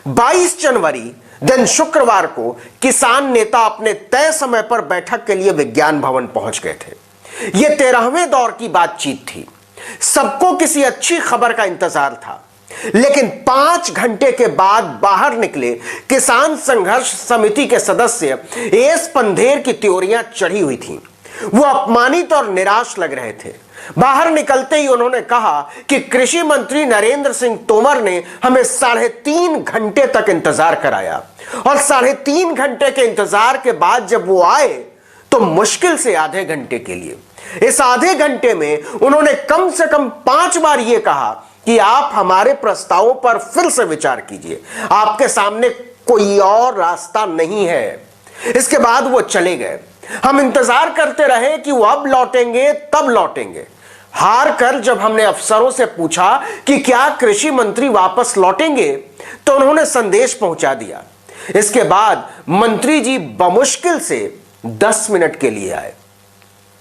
22 जनवरी दिन शुक्रवार को किसान नेता अपने तय समय पर बैठक के लिए विज्ञान भवन पहुंच गए थे। यह 13वें दौर की बातचीत थी। सबको किसी अच्छी खबर का इंतजार था, लेकिन 5 घंटे के बाद बाहर निकले किसान संघर्ष समिति के सदस्य एस पंधेर की त्योरियां चढ़ी हुई थीं। वो अपमानित और निराश लग रहे थे। बाहर निकलते ही उन्होंने कहा कि कृषि मंत्री नरेंद्र सिंह तोमर ने हमें 3.5 घंटे तक इंतजार कराया और 3.5 घंटे के इंतजार के बाद जब वो आए तो मुश्किल से आधे घंटे के लिए। इस आधे घंटे में उन्होंने कम से कम 5 बार यह कहा कि आप हमारे प्रस्तावों पर फिर से विचार कीजिए, आपके सामने कोई और रास्ता नहीं है। इसके बाद वो चले गए। हम इंतजार करते रहे कि वो अब लौटेंगे तब लौटेंगे। हार कर जब हमने अफसरों से पूछा कि क्या कृषि मंत्री वापस लौटेंगे, तो उन्होंने संदेश पहुंचा दिया। इसके बाद मंत्री जी बमुश्किल से 10 मिनट के लिए आए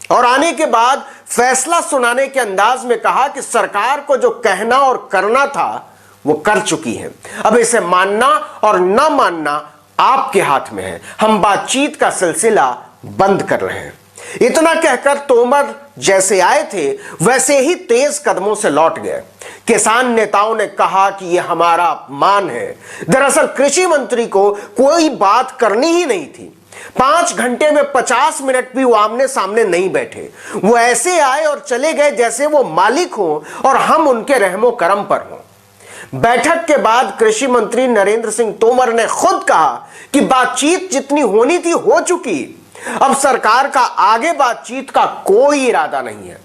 और आने के बाद फैसला सुनाने के अंदाज में कहा कि सरकार को जो कहना और करना था वो कर चुकी है। अब इसे मानना और ना मानना आपके हाथ में है। हम बातचीत का सिलसिला बंद कर रहे हैं। इतना कहकर तोमर जैसे आए थे वैसे ही तेज कदमों से लौट गए। किसान नेताओं ने कहा कि यह हमारा अपमान है। दरअसल कृषि मंत्री को कोई बात करनी ही नहीं थी। 5 घंटे में 50 मिनट भी वो आमने सामने नहीं बैठे। वो ऐसे आए और चले गए जैसे वो मालिक हो और हम उनके रहमो करम पर हों। बैठक के बाद कृषि मंत्री नरेंद्र सिंह तोमर ने खुद कहा कि बातचीत जितनी होनी थी हो चुकी। अब सरकार का आगे बातचीत का कोई इरादा नहीं है।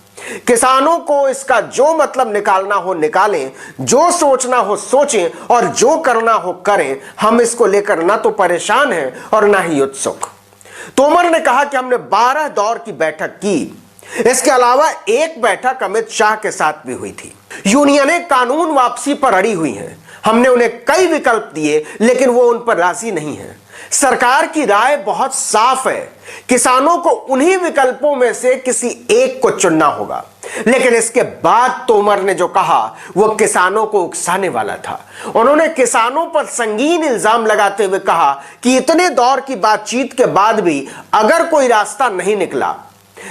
किसानों को इसका जो मतलब निकालना हो निकालें, जो सोचना हो सोचें और जो करना हो करें। हम इसको लेकर ना तो परेशान हैं और ना ही उत्सुक। तोमर ने कहा कि हमने 12 दौर की बैठक की। इसके अलावा एक बैठक अमित शाह के साथ भी हुई थी। यूनियनें कानून वापसी पर अड़ी हुई हैं। हमने उन्हें कई विकल्प दिए, लेकिन वो उन पर राजी नहीं है। सरकार की राय बहुत साफ है, किसानों को उन्हीं विकल्पों में से किसी एक को चुनना होगा। लेकिन इसके बाद तोमर ने जो कहा वो किसानों को उकसाने वाला था। उन्होंने किसानों पर संगीन इल्जाम लगाते हुए कहा कि इतने दौर की बातचीत के बाद भी अगर कोई रास्ता नहीं निकला,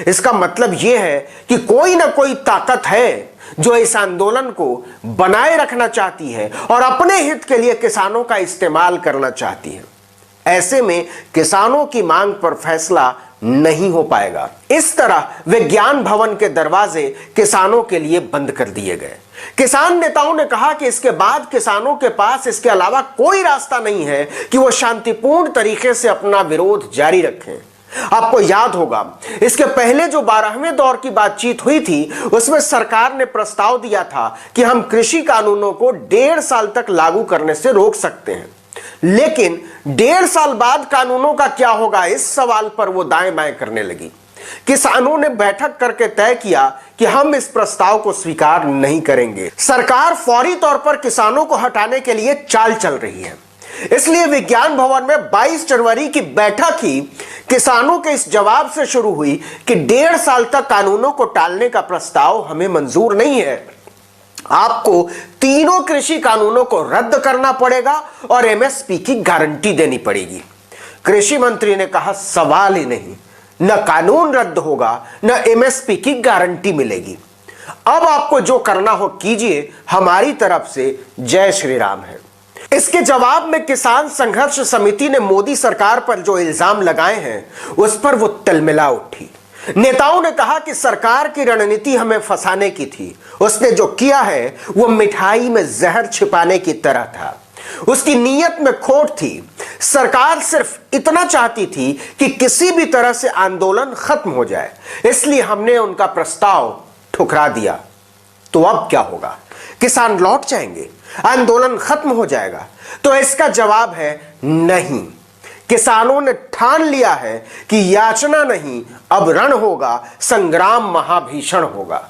इसका मतलब यह है कि कोई ना कोई ताकत है जो इस आंदोलन को बनाए रखना चाहती है और अपने हित के लिए किसानों का इस्तेमाल करना चाहती है। ऐसे में किसानों की मांग पर फैसला नहीं हो पाएगा। इस तरह विज्ञान भवन के दरवाजे किसानों के लिए बंद कर दिए गए। किसान नेताओं ने कहा कि इसके बाद किसानों के पास इसके अलावा कोई रास्ता नहीं है कि वो शांतिपूर्ण तरीके से अपना विरोध जारी रखें। आपको याद होगा, इसके पहले जो 12वें दौर की बातचीत हुई थी उसमें सरकार ने प्रस्ताव दिया था कि हम कृषि कानूनों को 1.5 साल तक लागू करने से रोक सकते हैं। लेकिन 1.5 साल बाद कानूनों का क्या होगा, इस सवाल पर वो दाएं बाएं करने लगी। किसानों ने बैठक करके तय किया कि हम इस प्रस्ताव को स्वीकार नहीं करेंगे। सरकार फौरी तौर पर किसानों को हटाने के लिए चाल चल रही है। इसलिए विज्ञान भवन में 22 जनवरी की बैठक ही किसानों के इस जवाब से शुरू हुई कि 1.5 साल तक कानूनों को टालने का प्रस्ताव हमें मंजूर नहीं है। आपको तीनों कृषि कानूनों को रद्द करना पड़ेगा और एमएसपी की गारंटी देनी पड़ेगी। कृषि मंत्री ने कहा, सवाल ही नहीं, न कानून रद्द होगा न एमएसपी की गारंटी मिलेगी। अब आपको जो करना हो कीजिए, हमारी तरफ से जय श्री राम है। इसके जवाब में किसान संघर्ष समिति ने मोदी सरकार पर जो इल्जाम लगाए हैं उस पर वो तिलमिला उठी। नेताओं ने कहा कि सरकार की रणनीति हमें फंसाने की थी। उसने जो किया है वो मिठाई में जहर छिपाने की तरह था। उसकी नीयत में खोट थी। सरकार सिर्फ इतना चाहती थी कि किसी भी तरह से आंदोलन खत्म हो जाए, इसलिए हमने उनका प्रस्ताव ठुकरा दिया। तो अब क्या होगा? किसान लौट जाएंगे? आंदोलन खत्म हो जाएगा? तो इसका जवाब है नहीं। किसानों ने ठान लिया है कि याचना नहीं, अब रण होगा, संग्राम महाभीषण होगा।